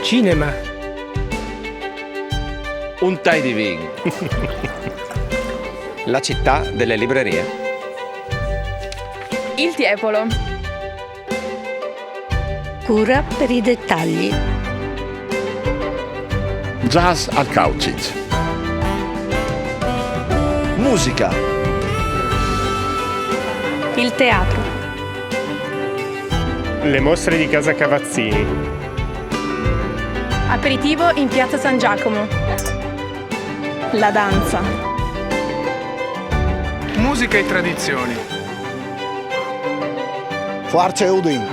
Cinema. Un tai di vin. La città delle librerie. Il Tiepolo. Cura per i dettagli. Jazz al Caucic. Musica. Il teatro. Le mostre di Casa Cavazzini. Aperitivo in Piazza San Giacomo. La danza. Musica e tradizioni. Forza Udin.